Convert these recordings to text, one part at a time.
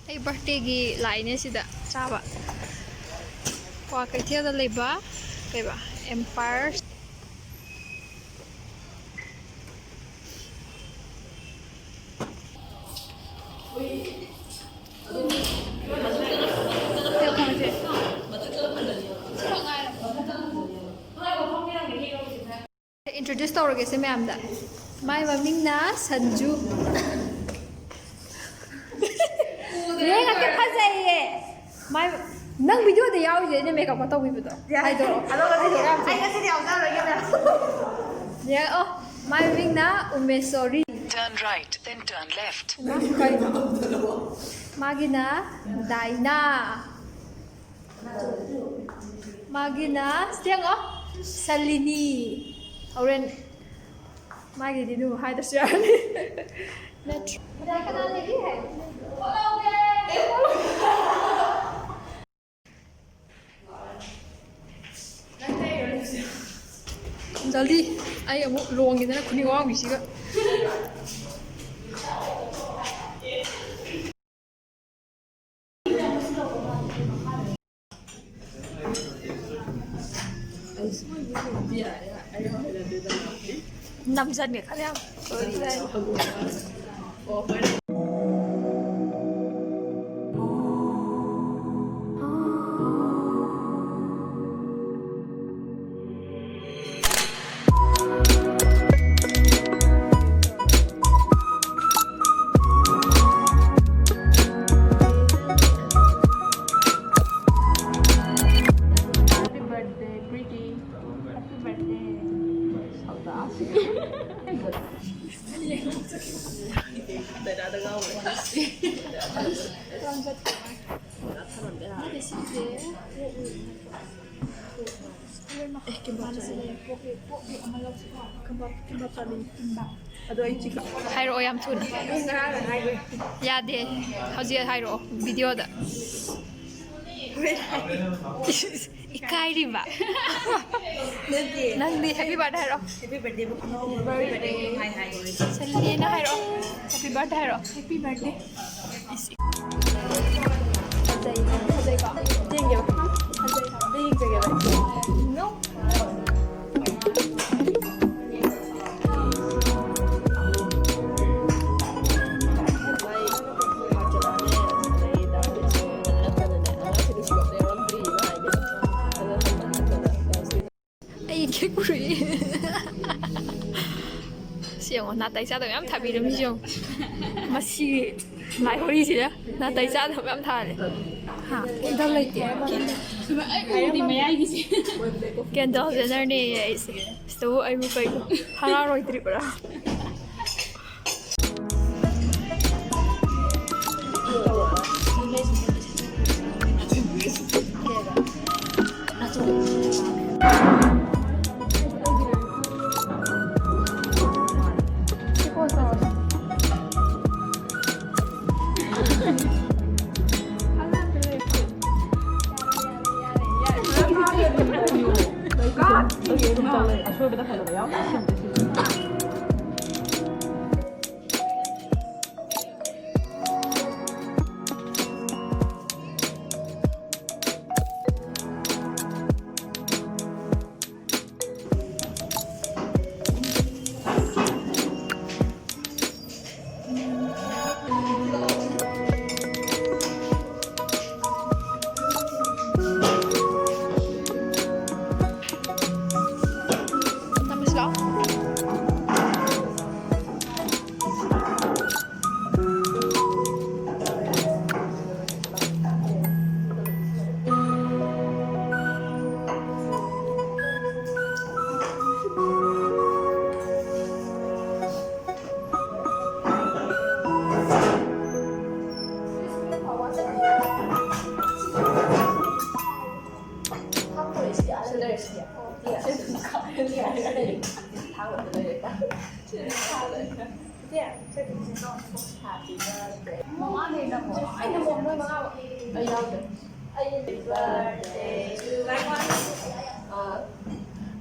ꯑꯩ ꯕꯔꯊꯗꯦꯒꯤ ꯂꯥꯛꯏꯅꯦ ꯁꯤꯗ ꯆꯥꯕ ꯀ꯭ꯋꯥ ꯀꯩꯊꯦꯜꯗ ꯂꯩꯕ ꯀꯩꯕ ꯑꯦꯝꯄꯥꯌꯔ 인troduce ꯇꯧꯔꯒꯦꯁꯦ ꯃꯌꯥꯝꯗ ꯃꯥꯏ ꯃꯃꯤꯡꯅ ꯁꯟꯖꯨ ꯌꯦꯡꯉꯛꯀꯦ ꯐꯖꯩꯌꯦ ꯃꯥꯏ ꯅꯪ ꯚꯤꯗꯤꯑꯣꯗ ꯌꯥꯎꯔꯤꯁꯦ ꯑꯩꯅ ꯃꯦꯀꯞꯀ ꯇꯧꯕꯤꯕꯗꯣ ꯍꯥꯏꯗꯣꯔꯛꯑꯣ ꯑꯩ ꯉꯁꯤꯗꯤ ꯌꯥꯎꯖꯔꯣꯏꯒꯦ ꯌꯦꯡꯉꯛꯑꯣ ꯃꯥꯏ ꯃꯃꯤꯡꯅ ꯎꯃꯦꯁꯣꯔꯤ Turn right, then turn left. Magina Daina Magina Stiango Salini Oren Magidi do hide the shirley. Jaldi ai amuk luangidana khuni wangisiga nằm dần để khác nhau. 하이로 얌 툰. 야데. 하지 하이로 비디오다. 이카이리바. 낭디 해피 버থडे 하이로. 해피 버থडे 버थडे 하이 하이. 셀리나 하이로. 해피 버থडे 하이로. 해피 버থडे. 하자이 가. 땡겨. 하자이 가. 땡겨. No. 개구리 siêu na tại sao tụi em thả bị đúng không mà xì lại hồi gì đó na tại sao tụi em thả này hả Kendall lấy tiền thì mấy ai gì Kendall Jenner này số ai mua cái hàng rồi trip ra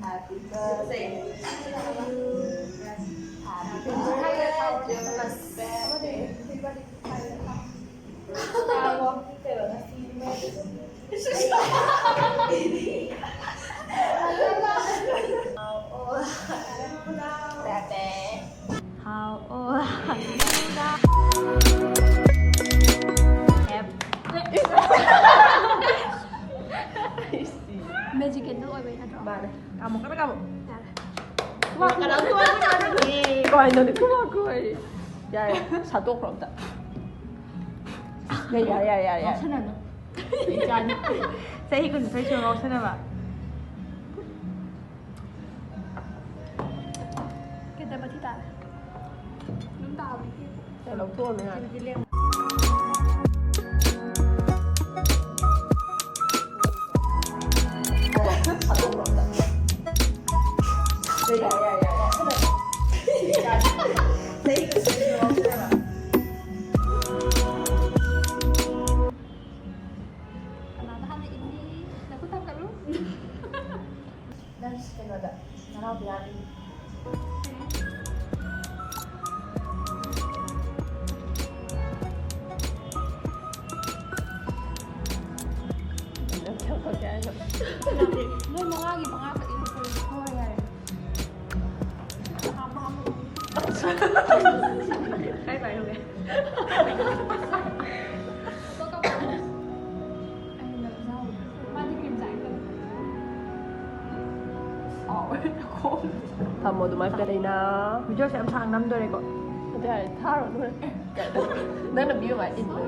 Happy birthday to you. Happy birthday to you. Happy birthday. 너네 그만. 야야 사도 그런다. 야야야야야. 천원. 짠. 세이군 페이셜 없애놔봐. cái tên mà thi ta chúng ta Để lẩu thua nữa. kenapa hal ini aku tahu kan lu Dan sekarang ada. Sekarang biarin. Ngươi mau lagi mengapa itu oh ya Cái vậy luôn kìa. có các bạn anh làm sao mang cái kìm giải cần 다 모두 말까리나. video sẽ âm thang năm đôi này gọi 근데 타로 노래. 나는 미워가 있는 거.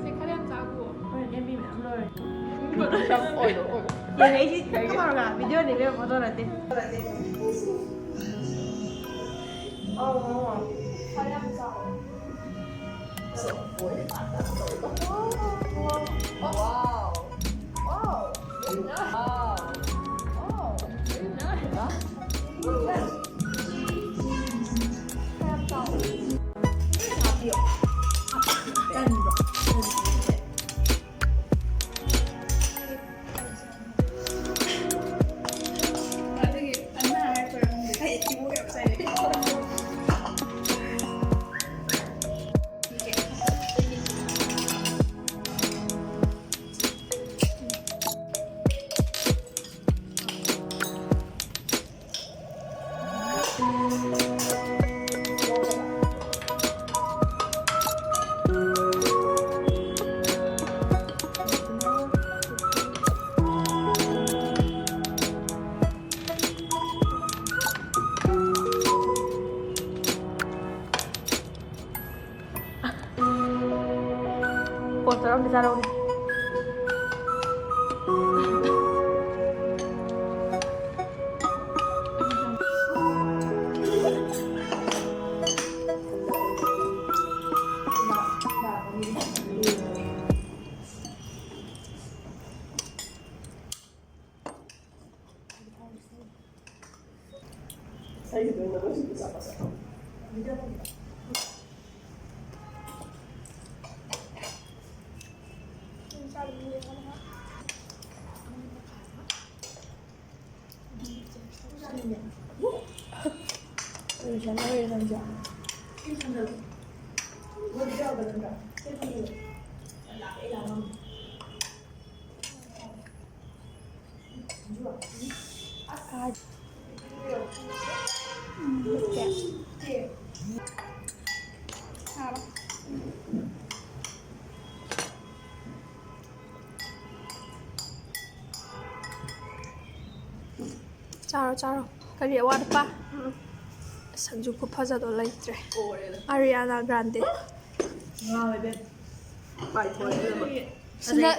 sẽ khai em giá của em bị mẹ rồi 어이구. 얘 레이시 카메라가 비디오 리뷰 보더라도 Porterão bisa dong. Saya juga nggak tahu bisa apa sih. 짜로 그리 와르빠 상주고 파자도 레이트레 아리아나 그란데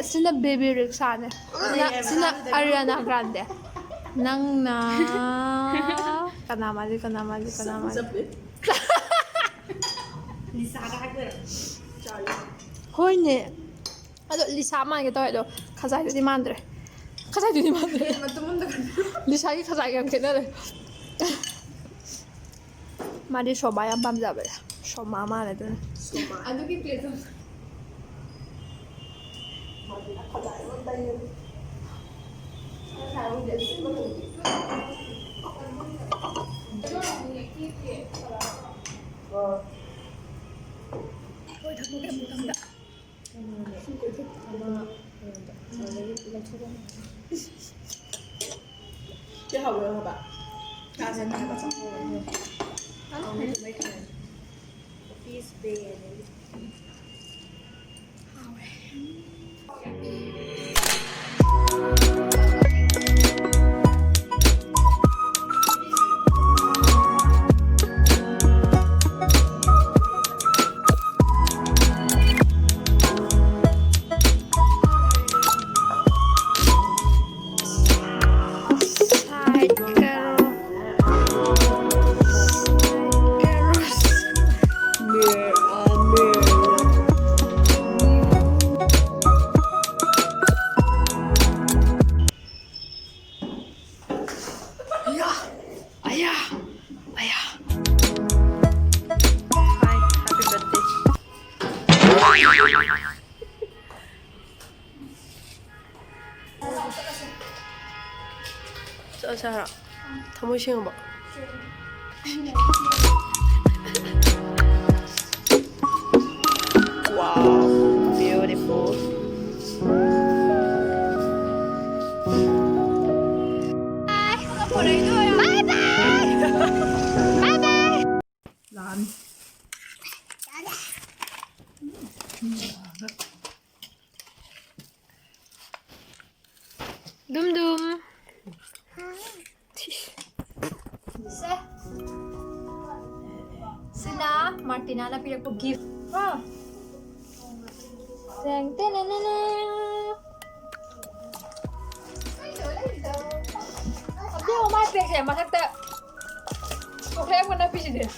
sina baby Rexane sina Ariana Grande nang na kanamali hoine ado Lisa 만게 더 해도 가자이도 만들어 리사기 가자이 안 되네 마디 쇼바야 밤자베 쇼마마네 들 아두기 플레이서 Chứ hầu được hả bạn? Ra xem này bạn xong rồi. Không need to make an piece big and everything. ꯆꯠꯂꯁꯦ ꯍꯥꯏꯔꯣ ꯊꯃꯣꯏ ꯁꯦꯡꯕ Wow, beautiful. Bye bye. Bye bye. Lan. Dum dum. Se. Sina Martina na pinag gift. Ah. Teng teng teng teng. Abdi mau masak saya masak tak. Oke, aku nak pergi deh.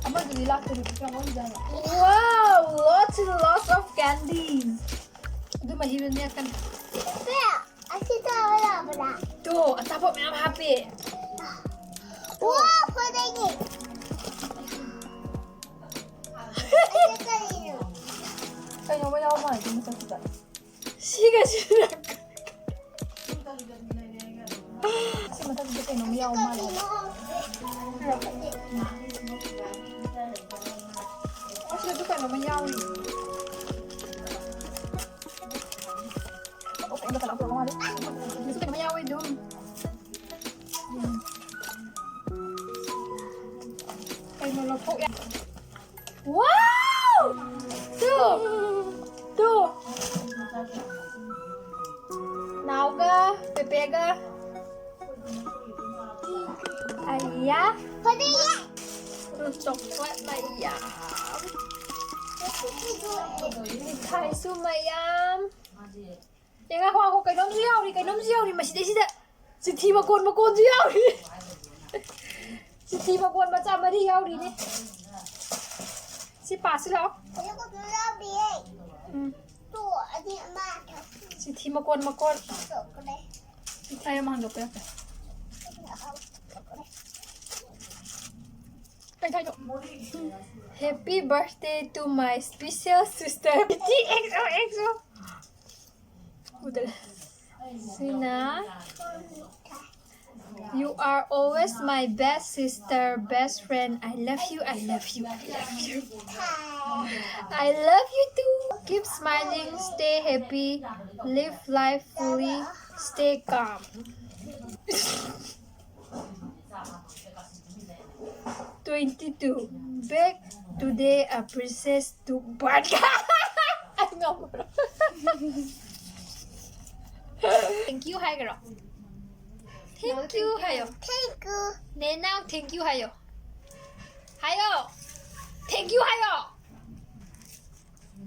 Apa jadi lah tu kamu jangan. Wow, lots of candies. Itu masih banyak kan. Asyik tahu lah pula. Tuh, tapok memang happy. Wah, apa lagi? Asyik kali itu. Kayak nyoba nyoba aja masak kita. Siga. Si masak kita kayak nyoba nyoba. Oh, sudah tuh kayak nyoba nyoba. Oke, udah kalau aku mau itu kayak nyoba dong. Kayak melopok ya. Wow! Tuh. Nauga, pepega. Ayah, Padahal. terus coklat mayam. Mithai su mayam. Yang aku cái nấm riêu thì mà chị đấy chị thi mà cồn riêu đi. Chị thi mà cồn mà chạm mà riêu đi đi. Chị pass了。 Aku belum biar. Tu ada mak. Chị thi mà cồn. Tu kena. Ay, mahal ko ya. Happy birthday to my special sister. XOXO. Udah. Sina, you are always my best sister, best friend. I love you. I love you too. Keep smiling, stay happy, live life fully, stay calm. "22. Back today a princess to Barca." Ay, ngọc. Thank you, hi girl. Thank you, hayo. Thank you. Nè now, thank you, hayo. Hayo. Thank you, hayo.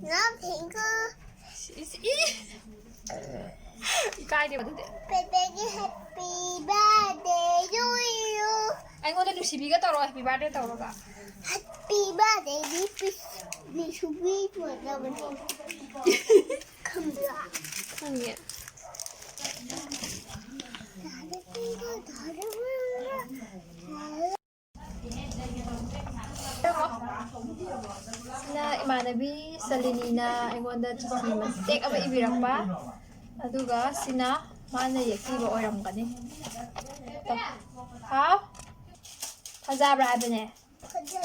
No, thank you. Cái đi mà được. Baby, happy birthday to you. Anh ngồi đây được xí cái tao rồi, happy birthday tao rồi cả. Happy birthday, đi chụp video nào mình không được. Không nhỉ. Na imanabi sa Lenina aingondda chichi mastek aba ibirakpa aduga sina mana yakiba oiramgani ha fazabra habene Kerja.